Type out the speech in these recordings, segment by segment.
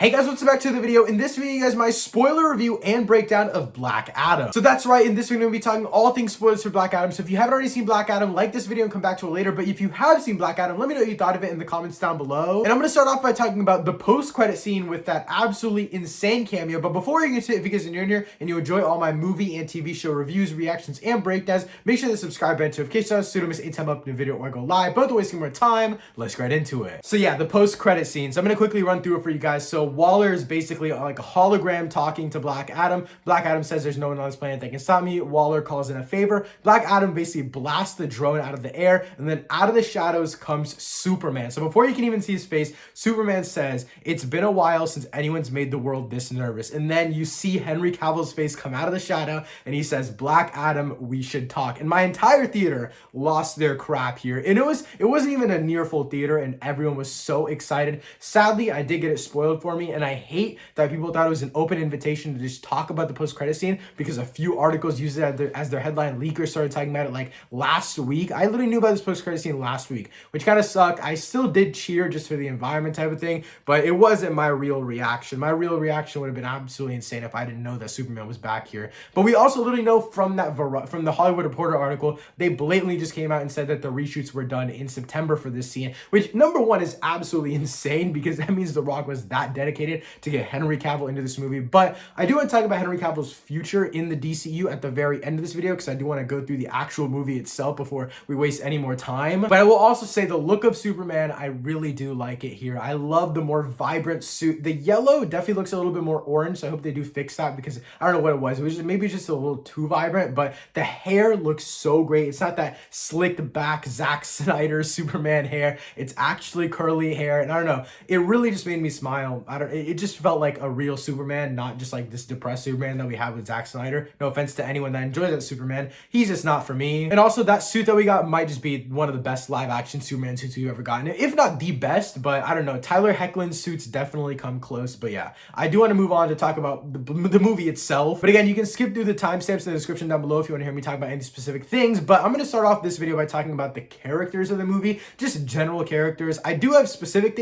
Hey guys, welcome back to the video. In this video, you guys, my spoiler review and breakdown of Black Adam. So that's right, in this video, we're going to be talking all things spoilers for Black Adam. So if you haven't already seen Black Adam, like this video and come back to it later. But if you have seen Black Adam, let me know what you thought of it in the comments down below. And I'm going to start off by talking about the post-credit scene with that absolutely insane cameo. But before you get to it, if you guys are new here and you enjoy all my movie and TV show reviews, reactions, and breakdowns, make sure to subscribe button notifications so you don't miss any time I upload a video or I go live. Both wasting more time, let's get right into it. So yeah, the post-credit scene. So I'm going to quickly run through it for you guys. So Waller is basically like a hologram talking to Black Adam. Black Adam says there's no one on this planet that can stop me. Waller calls in a favor. Black Adam basically blasts the drone out of the air, and then out of the shadows comes Superman. So before you can even see his face, Superman says, "It's been a while since anyone's made the world this nervous." And then you see Henry Cavill's face come out of the shadow, and he says, "Black Adam, we should talk." And my entire theater lost their crap here. And it wasn't even a near full theater, and everyone was so excited. Sadly, I did get it spoiled for me, and I hate that people thought it was an open invitation to just talk about the post-credit scene because a few articles used it as their headline. Leakers started talking about it like last week. I literally knew about this post-credit scene last week, which kind of sucked. I still did cheer just for the environment type of thing, but it wasn't my real reaction. My real reaction would have been absolutely insane if I didn't know that Superman was back here. But we also literally know from the Hollywood Reporter article, they blatantly just came out and said that the reshoots were done in September for this scene, which number one is absolutely insane because that means The Rock was that dedicated to get Henry Cavill into this movie. But I do want to talk about Henry Cavill's future in the DCEU at the very end of this video because I do want to go through the actual movie itself before we waste any more time. But I will also say the look of Superman, I really do like it here. I love the more vibrant suit. The yellow definitely looks a little bit more orange, so I hope they do fix that because I don't know what it was. It was just, maybe just a little too vibrant, but the hair looks so great. It's not that slicked back Zack Snyder Superman hair. It's actually curly hair, and I don't know. It really just made me smile. It just felt like a real Superman, not just like this depressed Superman that we have with Zack Snyder. No offense to anyone that enjoys that Superman. He's just not for me. And also that suit that we got might just be one of the best live action Superman suits we've ever gotten. If not the best, but I don't know. Tyler Hoechlin's suits definitely come close. But yeah, I do want to move on to talk about the movie itself. But again, you can skip through the timestamps in the description down below if you want to hear me talk about any specific things. But I'm going to start off this video by talking about the characters of the movie, just general characters. I do have specific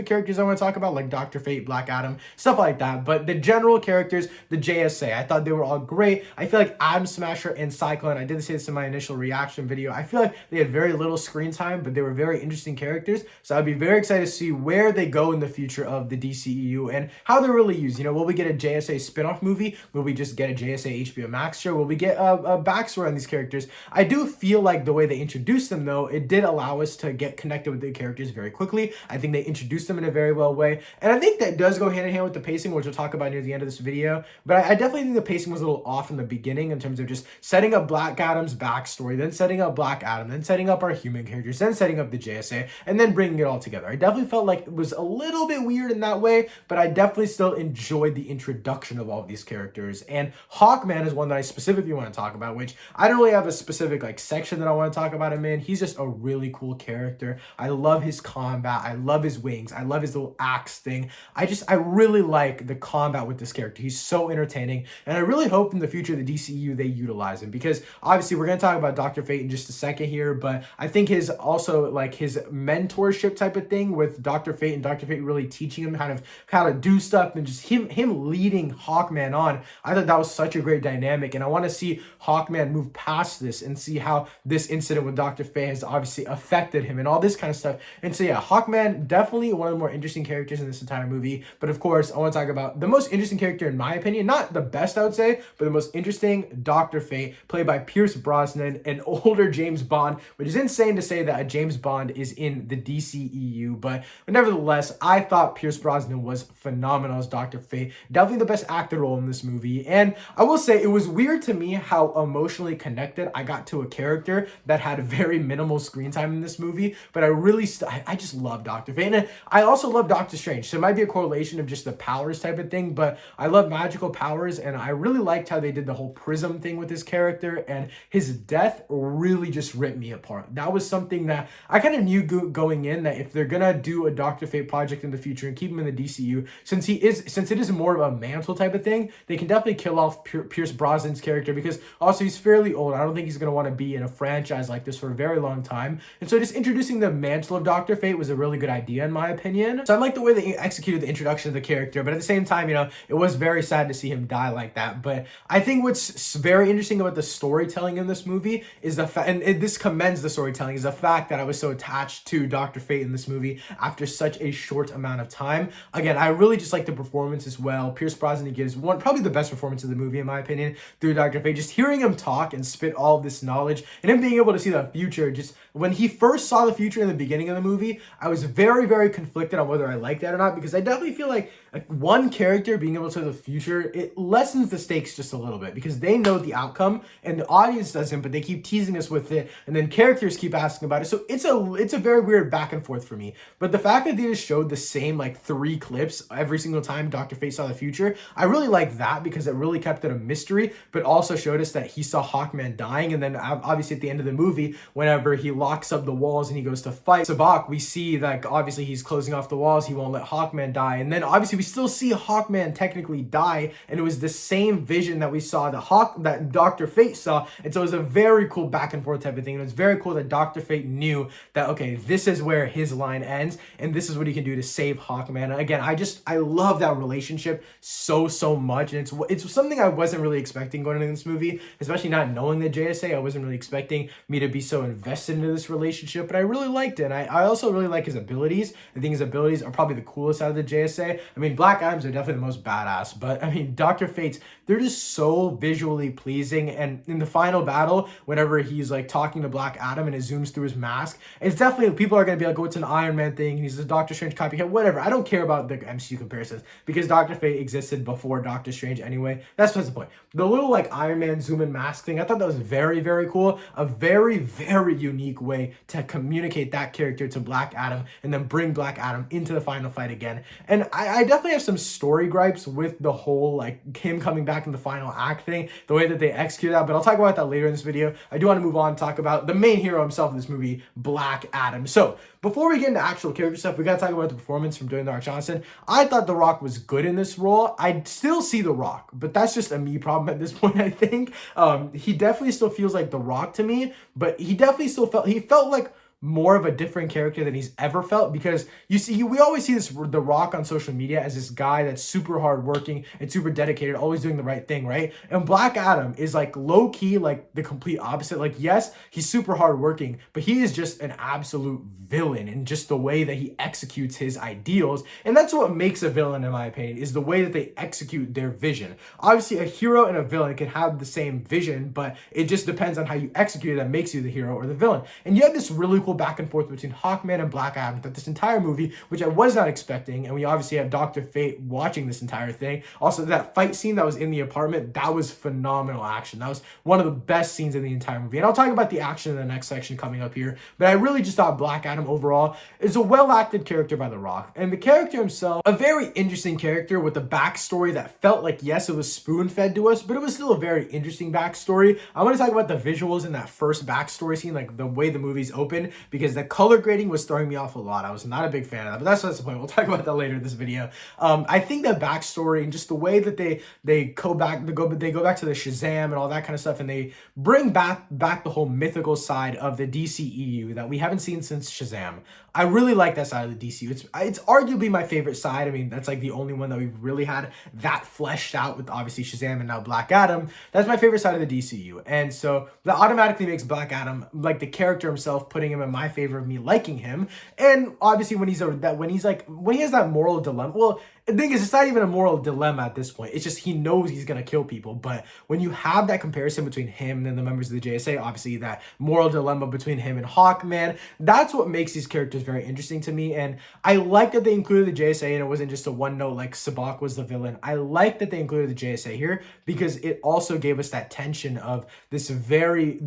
characters I want to talk about, like Dr. Fate, Black Adam, stuff like that. But the general characters, the JSA, I thought they were all great. I feel like Atom Smasher and Cyclone, I did say this in my initial reaction video, I feel like they had very little screen time, but they were very interesting characters. So I'd be very excited to see where they go in the future of the DCEU and how they're really used. You know, will we get a JSA spin-off movie? Will we just get a JSA HBO Max show? Will we get a backstory on these characters? I do feel like the way they introduced them, though, it did allow us to get connected with the characters very quickly. I think they introduced them in a very well way. And I think that does go hand in hand with the pacing, which we'll talk about near the end of this video. But I definitely think the pacing was a little off in the beginning in terms of just setting up Black Adam's backstory, then setting up Black Adam, then setting up our human characters, then setting up the JSA, and then bringing it all together. I definitely felt like it was a little bit weird in that way, but I definitely still enjoyed the introduction of all of these characters. And Hawkman is one that I specifically want to talk about, which I don't really have a specific like section that I want to talk about him in. He's just a really cool character. I love his combat. I love his wings. I love his little axe thing. I really like the combat with this character. He's so entertaining, and I really hope in the future the DCEU they utilize him, because obviously we're going to talk about Dr. Fate in just a second here, but I think his mentorship type of thing with Dr. Fate and Dr. Fate really teaching him how to do stuff and just him leading Hawkman on. I thought that was such a great dynamic, and I want to see Hawkman move past this and see how this incident with Dr. Fate has obviously affected him and all this kind of stuff. And so yeah, Hawkman definitely one of the more interesting characters in this entire movie. But of course, I want to talk about the most interesting character in my opinion, not the best I would say, but the most interesting, Dr. Fate, played by Pierce Brosnan, an older James Bond, which is insane to say that a James Bond is in the DCEU. But nevertheless, I thought Pierce Brosnan was phenomenal as Dr. Fate. Definitely the best actor role in this movie. And I will say it was weird to me how emotionally connected I got to a character that had very minimal screen time in this movie. But I just love Dr. Fate. And I also love Doctor Strange. So it might be a correlation of just the powers type of thing, but I love magical powers, and I really liked how they did the whole prism thing with his character, and his death really just ripped me apart. That was something that I kind of knew going in, that if they're gonna do a Dr. Fate project in the future and keep him in the DCU, since it is more of a mantle type of thing, they can definitely kill off Pierce Brosnan's character, because also he's fairly old. I don't think he's gonna want to be in a franchise like this for a very long time, and so just introducing the mantle of Dr. Fate was a really good idea in my opinion. So I like the way they executed the introduction of the character, but at the same time, you know, it was very sad to see him die like that. But I think what's very interesting about the storytelling in this movie is the fact, and this commends the storytelling, is the fact that I was so attached to Dr. Fate in this movie after such a short amount of time. Again, I really just like the performance as well. Pierce Brosnan gives probably the best performance of the movie, in my opinion, through Dr. Fate. Just hearing him talk and spit all of this knowledge, and him being able to see the future. Just when he first saw the future in the beginning of the movie, I was very, very conflicted on whether I liked that or not, because I definitely feel like one character being able to see the future, it lessens the stakes just a little bit, because they know the outcome and the audience doesn't, but they keep teasing us with it, and then characters keep asking about it. So it's a very weird back and forth for me. But the fact that they just showed the same like 3 clips every single time Dr. Fate saw the future, I really like that, because it really kept it a mystery, but also showed us that he saw Hawkman dying. And then obviously at the end of the movie, whenever he locks up the walls and he goes to fight Sabak, we see that obviously he's closing off the walls, he won't let Hawkman die. And then obviously we still see Hawkman technically die, and it was the same vision that we saw that Dr. Fate saw. And so it was a very cool back and forth type of thing. And it was very cool that Dr. Fate knew that, okay, this is where his line ends and this is what he can do to save Hawkman. And again, I love that relationship so much, and it's something I wasn't really expecting going into this movie, especially not knowing the JSA. I wasn't really expecting me to be so invested into this relationship, but I really liked it. And I also really like his abilities. I think his abilities are probably the coolest out of the JSA. I mean, Black Adams are definitely the most badass, but I mean, Dr. Fate's, they're just so visually pleasing. And in the final battle, whenever he's like talking to Black Adam and it zooms through his mask, it's definitely, people are going to be like, oh, it's an Iron Man thing, he's a Doctor Strange copycat, whatever. I don't care about the MCU comparisons, because Dr. Fate existed before Doctor Strange anyway. That's the point. The little like Iron Man zoom in mask thing, I thought that was very, very cool. A very, very unique way to communicate that character to Black Adam and then bring Black Adam into the final fight again. And I definitely have some story gripes with the whole like him coming back in the final act thing, the way that they execute that, but I'll talk about that later in this video. I do want to move on and talk about the main hero himself in this movie, Black Adam. So before we get into actual character stuff, we got to talk about the performance from Dwayne The Rock Johnson. I thought The Rock was good in this role. I still see The Rock, but that's just a me problem at this point, I think. He definitely still feels like The Rock to me, but he definitely still felt like more of a different character than he's ever felt, because you see, we always see this The Rock on social media as this guy that's super hardworking and super dedicated, always doing the right thing, right? And Black Adam is like low key, like the complete opposite. Like, yes, he's super hardworking, but he is just an absolute villain in just the way that he executes his ideals. And that's what makes a villain, in my opinion, is the way that they execute their vision. Obviously, a hero and a villain can have the same vision, but it just depends on how you execute it that makes you the hero or the villain. And you have this really cool back and forth between Hawkman and Black Adam throughout this entire movie, which I was not expecting. And we obviously have Dr. Fate watching this entire thing. Also, that fight scene that was in the apartment, that was phenomenal action. That was one of the best scenes in the entire movie. And I'll talk about the action in the next section coming up here. But I really just thought Black Adam overall is a well-acted character by The Rock. And the character himself, a very interesting character with a backstory that felt like, yes, it was spoon-fed to us, but it was still a very interesting backstory. I want to talk about the visuals in that first backstory scene, like the way the movie's open, because the color grading was throwing me off a lot. I was not a big fan of that, but that's the point. We'll talk about that later in this video. I think that backstory and just the way that they go back to the Shazam and all that kind of stuff, and they bring back the whole mythical side of the DCEU that we haven't seen since Shazam. I really like that side of the DCU. It's arguably my favorite side. I mean, that's like the only one that we've really had that fleshed out with obviously Shazam and now Black Adam. That's my favorite side of the DCU. And so that automatically makes Black Adam, like the character himself, putting him in my favor of me liking him. And obviously when he has that moral dilemma, well, the thing is, it's not even a moral dilemma at this point. It's just he knows he's going to kill people. But when you have that comparison between him and the members of the JSA, obviously that moral dilemma between him and Hawkman, that's what makes these characters very interesting to me. And I like that they included the JSA and it wasn't just a one note like Sabak was the villain. I like that they included the JSA here because it also gave us that tension of this very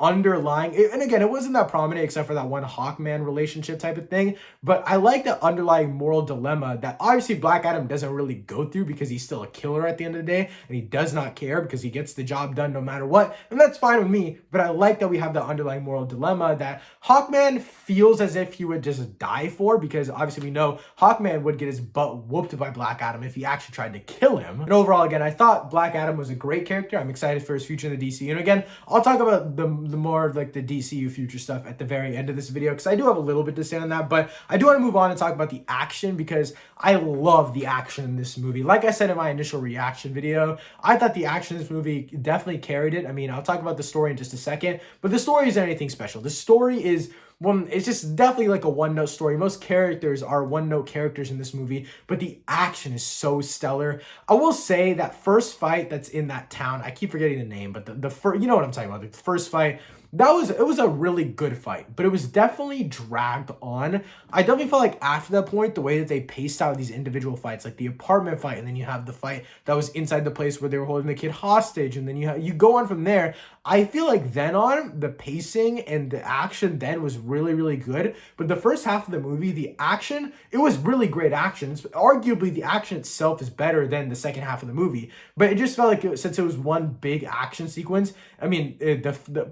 underlying, and again, it wasn't that prominent except for that one Hawkman relationship type of thing. But I like that underlying moral dilemma that obviously Black Adam doesn't really go through because he's still a killer at the end of the day, and he does not care because he gets the job done no matter what, and that's fine with me. But I like that we have the underlying moral dilemma that Hawkman feels as if he would just die for, because obviously we know Hawkman would get his butt whooped by Black Adam if he actually tried to kill him. And overall, again, I thought Black Adam was a great character. I'm excited for his future in the DCU. And again, I'll talk about the more of like the DCU future stuff at the very end of this video, because I do have a little bit to say on that. But I do want to move on and talk about the action, because I love the action in this movie. Like I said in my initial reaction video, I thought the action in this movie definitely carried it. I mean, I'll talk about the story in just a second, but the story isn't anything special. The story is it's just definitely like a one-note story. Most characters are one-note characters in this movie, but the action is so stellar. I will say that first fight that's in that town, I keep forgetting the name, but the first, you know what I'm talking about, the first fight, it was a really good fight, but it was definitely dragged on. I definitely felt like after that point, the way that they paced out these individual fights, like the apartment fight, and then you have the fight that was inside the place where they were holding the kid hostage, and then you go on from there. I feel like then on, the pacing and the action then was really, really good. But the first half of the movie, the action, it was really great action. Arguably, the action itself is better than the second half of the movie. But it just felt like since it was one big action sequence, I mean,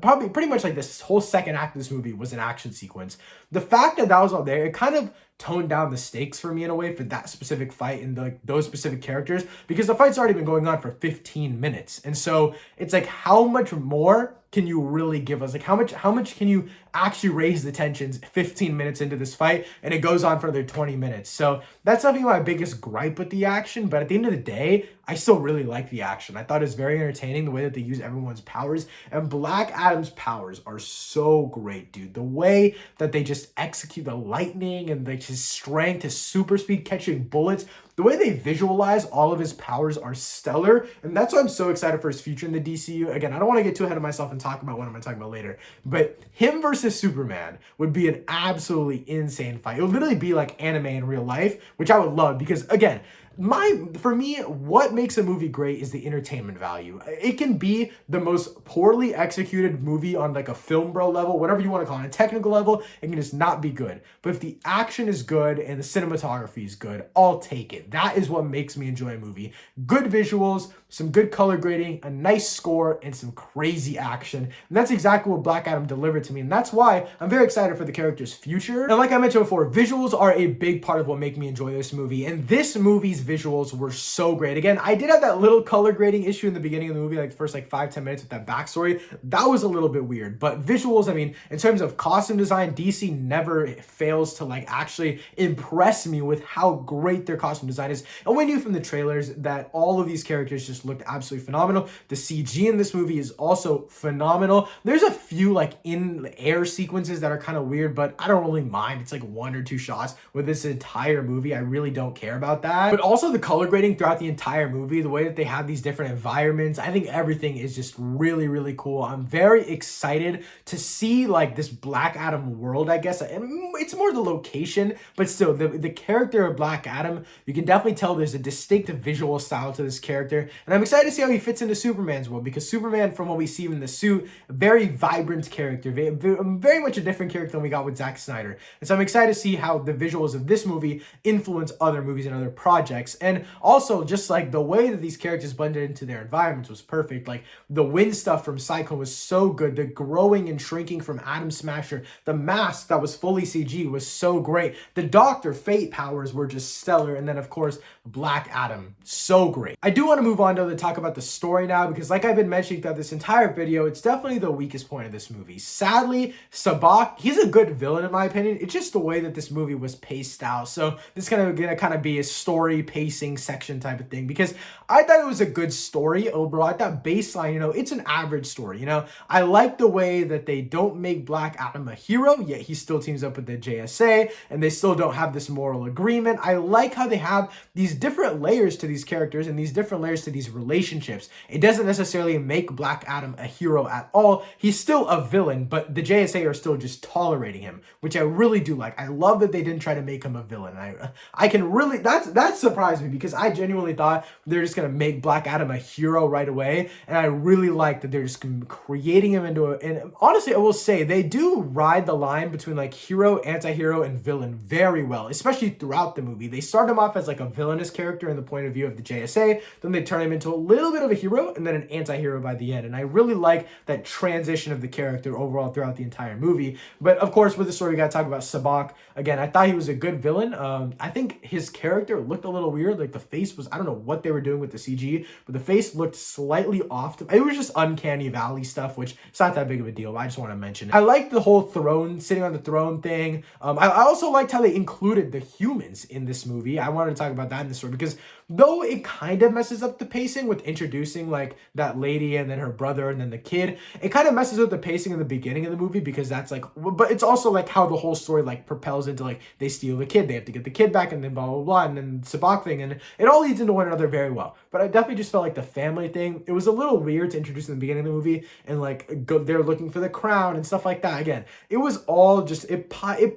probably pretty much like this whole second act of this movie was an action sequence. The fact that was all there, it kind of toned down the stakes for me in a way for that specific fight and those specific characters, because the fight's already been going on for 15 minutes. And so it's like, how much more can you really give us? Like, how much can you actually raise the tensions 15 minutes into this fight, and it goes on for another 20 minutes. So that's definitely my biggest gripe with the action. But at the end of the day, I still really like the action. I thought it was very entertaining, the way that they use everyone's powers. And Black Adam's powers are so great, dude. The way that they just execute the lightning and like his strength, his super speed catching bullets, the way they visualize all of his powers are stellar. And that's why I'm so excited for his future in the DCU. Again, I don't want to get too ahead of myself and talk about what I'm going to talk about later, but him versus Superman would be an absolutely insane fight. It would literally be like anime in real life, which I would love, because again, for me, what makes a movie great is the entertainment value. It can be the most poorly executed movie on like a film bro level, whatever you want to call it, a technical level, it can just not be good. But if the action is good and the cinematography is good, I'll take it. That is what makes me enjoy a movie. Good visuals, some good color grading, a nice score, and some crazy action. And that's exactly what Black Adam delivered to me. And that's why I'm very excited for the character's future. And like I mentioned before, visuals are a big part of what make me enjoy this movie. And this movie's visuals were so great. Again, I did have that little color grading issue in the beginning of the movie, like the first like 5-10 minutes with that backstory. That was a little bit weird. But visuals, I mean, in terms of costume design, DC never fails to like actually impress me with how great their costume design is. And we knew from the trailers that all of these characters just looked absolutely phenomenal. The CG in this movie is also phenomenal. There's a few like in the air sequences that are kind of weird, but I don't really mind. It's like 1 or 2 shots with this entire movie. I really don't care about that. But also the color grading throughout the entire movie, the way that they have these different environments, I think everything is just really, really cool. I'm very excited to see like this Black Adam world, I guess. It's more the location, but still the character of Black Adam, you can definitely tell there's a distinct visual style to this character. And I'm excited to see how he fits into Superman's world, because Superman, from what we see in the suit, a very vibrant character, very much a different character than we got with Zack Snyder. And so I'm excited to see how the visuals of this movie influence other movies and other projects. And also just like the way that these characters blended into their environments was perfect. Like the wind stuff from Cyclone was so good. The growing and shrinking from Atom Smasher, the mask that was fully CG was so great. The Dr. Fate powers were just stellar. And then of course, Black Adam, so great. I do want to move on to talk about the story now, because like I've been mentioning throughout this entire video, it's definitely the weakest point of this movie. Sadly, Sabak, he's a good villain in my opinion. It's just the way that this movie was paced out. So this is gonna kind of be a story pacing section type of thing, because I thought it was a good story overall. I thought baseline, it's an average story. I like the way that they don't make Black Adam a hero, yet he still teams up with the JSA, and they still don't have this moral agreement. I like how they have these different layers to these characters and these different layers to these relationships. It doesn't necessarily make Black Adam a hero at all. He's still a villain, but the JSA are still just tolerating him, which I really do like. I love that they didn't try to make him a villain. I can really, that surprised surprised me because I genuinely thought they're just gonna make Black Adam a hero right away, and I really like that they're just creating him into a. And honestly, I will say they do ride the line between like hero, anti-hero, and villain very well, especially throughout the movie. They start him off as like a villainous character in the point of view of the JSA, then they turn him into a little bit of a hero, and then an anti-hero by the end. And I really like that transition of the character overall throughout the entire movie. But of course, with the story, we gotta talk about Sabak. Again, I thought he was a good villain. I think his character looked a little weird. Like the face was, I don't know what they were doing with the CG, but the face looked slightly off. It was just uncanny valley stuff, which it's not that big of a deal, but I just want to mention it. I liked the whole throne, sitting on the throne thing. I also liked how they included the humans in this movie. I wanted to talk about that in the story because though it kind of messes up the pacing with introducing like that lady and then her brother and then the kid, it kind of messes up the pacing in the beginning of the movie because that's like, but it's also like how the whole story like propels into like they steal the kid, they have to get the kid back, and then blah blah blah, and then Sabak thing, and it all leads into one another very well. But I definitely just felt like the family thing, it was a little weird to introduce in the beginning of the movie and like they're looking for the crown and stuff like that. Again, it was all just it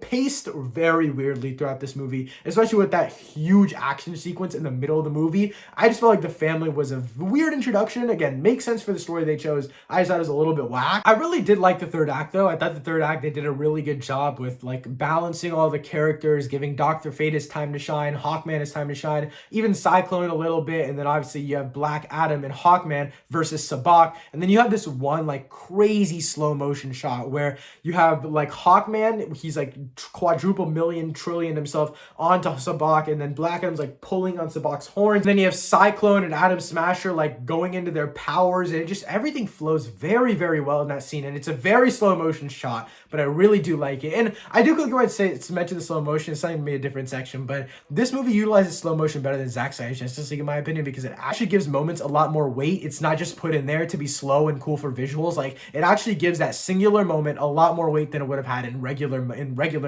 paced very weirdly throughout this movie, especially with that huge action sequence in the middle of the movie. I just felt like the family was a weird introduction. Again, makes sense for the story they chose. I just thought it was a little bit whack. I really did like the third act though. I thought the third act, they did a really good job with like balancing all the characters, giving Dr. Fate his time to shine, Hawkman his time to shine, even Cyclone a little bit, and then obviously you have Black Adam and Hawkman versus Sabak, and then you have this one like crazy slow motion shot where you have like Hawkman, he's like quadruple million trillion himself onto Sabak, and then Black Adam's like pulling on Sabak's horns, and then you have Cyclone and Atom Smasher like going into their powers, and it just everything flows very very well in that scene, and it's a very slow motion shot, but I really do like it. And I do quickly want to say, to mention the slow motion, it's something to be a different section, but this movie utilizes slow motion better than Zack Snyder's Justice League in my opinion, because it actually gives moments a lot more weight. It's not just put in there to be slow and cool for visuals. Like it actually gives that singular moment a lot more weight than it would have had in regular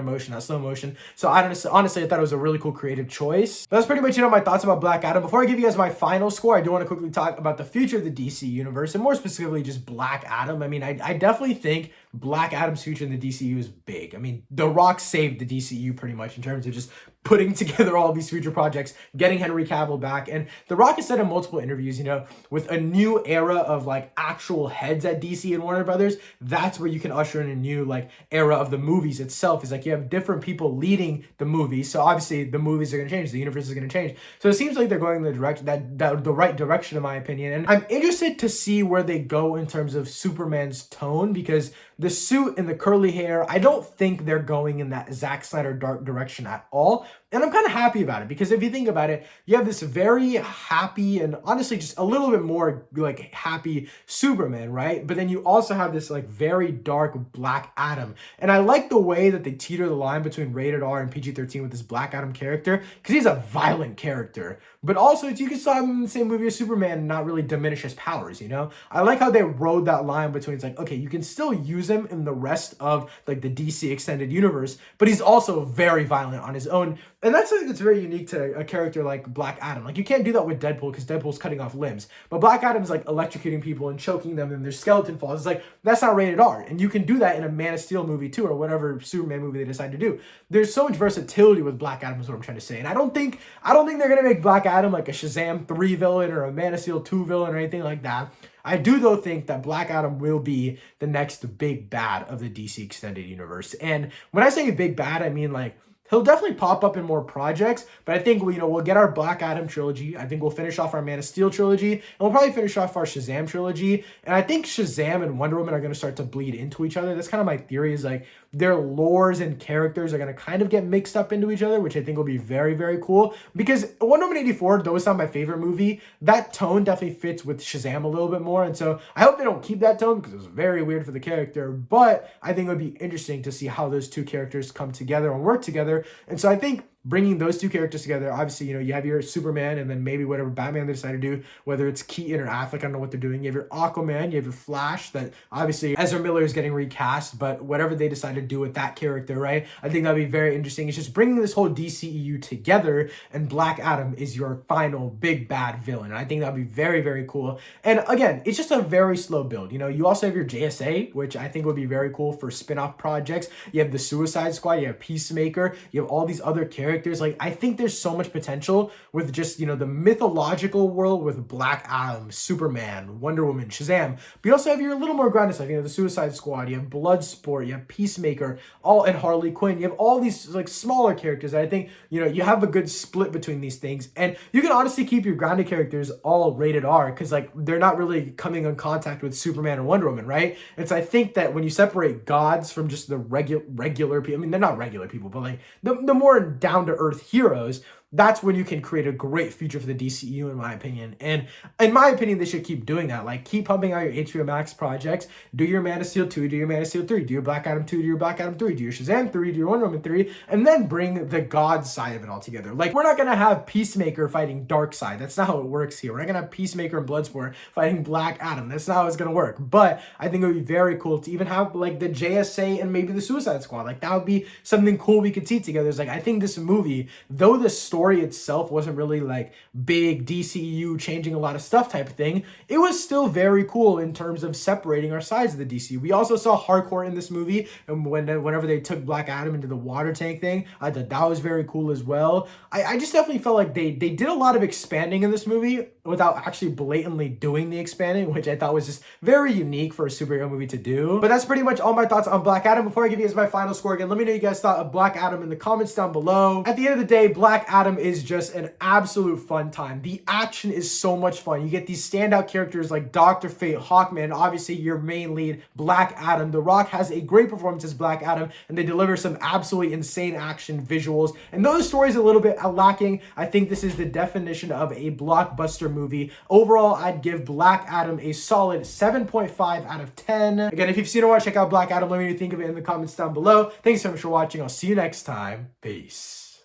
motion, not slow motion. So I don't honestly, I thought it was a really cool creative choice. That's pretty much my thoughts about Black Adam. Before I give you guys my final score, I do want to quickly talk about the future of the DC universe, and more specifically just Black Adam. I mean, I definitely think Black Adam's future in the DCU is big. I mean, The Rock saved the DCU pretty much in terms of just putting together all these future projects, getting Henry Cavill back. And The Rock has said in multiple interviews, you know, with a new era of like actual heads at DC and Warner Brothers, that's where you can usher in a new like era of the movies itself. Is like you have different people leading the movies. So obviously the movies are going to change, the universe is going to change. So it seems like they're going in the direction the right direction in my opinion. And I'm interested to see where they go in terms of Superman's tone, because the suit and the curly hair, I don't think they're going in that Zack Snyder dark direction at all. And I'm kind of happy about it, because if you think about it, you have this very happy and honestly just a little bit more like happy Superman, right? But then you also have this like very dark Black Adam. And I like the way that they teeter the line between rated R and PG-13 with this Black Adam character, because he's a violent character. But also, you can still have him in the same movie as Superman and not really diminish his powers, you know? I like how they rode that line between, it's like, okay, you can still use him in the rest of like the DC extended universe, but he's also very violent on his own. And that's something that's very unique to a character like Black Adam. Like, you can't do that with Deadpool because Deadpool's cutting off limbs. But Black Adam's like electrocuting people and choking them and their skeleton falls. It's like, that's not rated R. And you can do that in a Man of Steel movie too, or whatever Superman movie they decide to do. There's so much versatility with Black Adam is what I'm trying to say. And I don't think they're going to make Black Adam like a Shazam 3 villain or a Man of Steel 2 villain or anything like that. I do, though, think that Black Adam will be the next big bad of the DC Extended Universe. And when I say big bad, I mean, like, he'll definitely pop up in more projects, but I think, you know, we'll get our Black Adam trilogy. I think we'll finish off our Man of Steel trilogy, and we'll probably finish off our Shazam trilogy. And I think Shazam and Wonder Woman are going to start to bleed into each other. That's kind of my theory, is like their lores and characters are going to kind of get mixed up into each other, which I think will be very, very cool. Because Wonder Woman 84, though it's not my favorite movie, that tone definitely fits with Shazam a little bit more. And so I hope they don't keep that tone, because it was very weird for the character. But I think it would be interesting to see how those two characters come together and work together. And so I think bringing those two characters together, obviously, you know, you have your Superman and then maybe whatever Batman they decide to do, whether it's Keaton or Affleck, I don't know what they're doing. You have your Aquaman, you have your Flash, that obviously Ezra Miller is getting recast, but whatever they decide to do with that character, right? I think that'd be very interesting. It's just bringing this whole DCEU together, and Black Adam is your final big bad villain. And I think that'd be very, very cool. And again, it's just a very slow build. You know, you also have your JSA, which I think would be very cool for spin-off projects. You have the Suicide Squad, you have Peacemaker, you have all these other characters. characters. Like, I think there's so much potential with just, you know, the mythological world with Black Adam, Superman, Wonder Woman, Shazam. But you also have your little more grounded stuff, you know, the Suicide Squad, you have Bloodsport, you have Peacemaker, all and Harley Quinn. You have all these like smaller characters that I think, you know, you have a good split between these things. And you can honestly keep your grounded characters all rated R because like they're not really coming in contact with Superman or Wonder Woman, right? And so I think that when you separate gods from just the regular people, I mean, they're not regular people, but like the more down-to-earth heroes, that's when you can create a great future for the DCEU, in my opinion. And in my opinion, they should keep doing that. Like, keep pumping out your HBO Max projects. Do your Man of Steel 2, do your Man of Steel 3, do your Black Adam 2, do your Black Adam 3, do your Shazam 3, do your Wonder Woman 3, and then bring the God side of it all together. Like, we're not going to have Peacemaker fighting Darkseid. That's not how it works here. We're not going to have Peacemaker and Bloodsport fighting Black Adam. That's not how it's going to work. But I think it would be very cool to even have, like, the JSA and maybe the Suicide Squad. Like, that would be something cool we could see together. It's like, I think this movie, though the story itself wasn't really like big DCEU changing a lot of stuff type of thing, it was still very cool in terms of separating our sides of the DC. We also saw hardcore in this movie, and whenever they took Black Adam into the water tank thing, I thought that was very cool as well. I just definitely felt like they did a lot of expanding in this movie without actually blatantly doing the expanding, which I thought was just very unique for a superhero movie to do. But that's pretty much all my thoughts on Black Adam. Before I give you guys my final score again, let me know what you guys thought of Black Adam in the comments down below. At the end of the day, Black Adam is just an absolute fun time. The action is so much fun. You get these standout characters like Dr. Fate, Hawkman, obviously your main lead, Black Adam. The Rock has a great performance as Black Adam, and they deliver some absolutely insane action visuals. And though the story is a little bit lacking, I think this is the definition of a blockbuster movie. Overall, I'd give Black Adam a solid 7.5 out of 10. Again, if you've seen or want to check out Black Adam, let me know what you think of it in the comments down below. Thanks so much for watching. I'll see you next time. Peace.